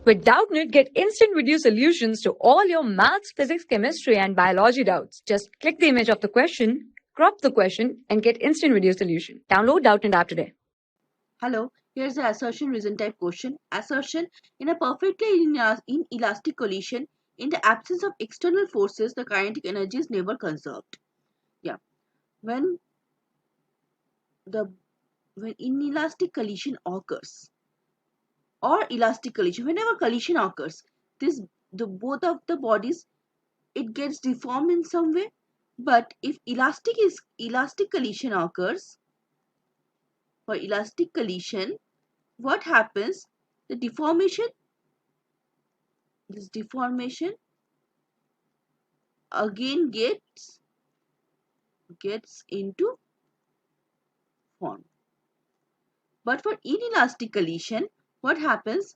With Doubtnut, get instant video solutions to all your maths, physics, chemistry, and biology doubts. Just click the image of the question, crop the question, and get instant video solution. Download Doubtnut app today. Hello, here's the assertion reason type question. Assertion: in a perfectly inelastic collision, in the absence of external forces, the kinetic energy is never conserved. Yeah, when inelastic collision occurs, or elastic collision, whenever collision occurs, the both of the bodies, it gets deformed in some way. But if elastic collision occurs, for elastic collision, what happens? The deformation again gets into form. But for inelastic collision, what happens?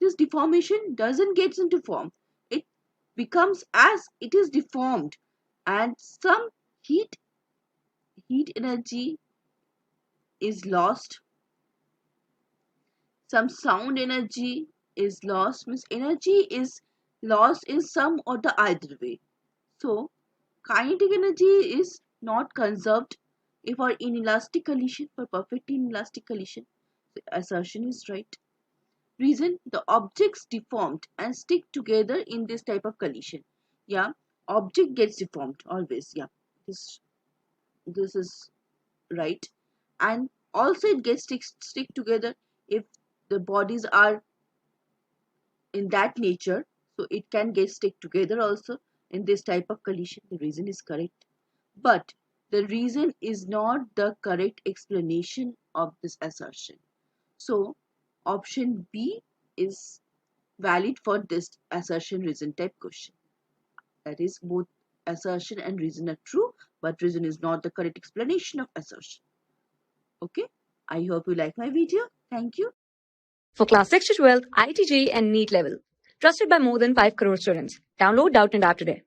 This deformation doesn't get into form. It becomes as it is deformed, and some heat energy is lost, some sound energy is lost, means energy is lost in some or the either way. So kinetic energy is not conserved if for inelastic collision, for perfect inelastic collision. The assertion is right. Reason: the objects deformed and stick together in this type of collision. Yeah, object gets deformed always. Yeah, this is right. And also it gets stick together if the bodies are in that nature, so it can get stick together also in this type of collision. The reason is correct, but the reason is not the correct explanation of this assertion. So option B is valid for this assertion reason type question. That is, both assertion and reason are true, but reason is not the correct explanation of assertion. Okay, I hope you like my video. Thank you. For class 6 to 12, ITG and NEET level. Trusted by more than 5 crore students. Download Doubtnut app today.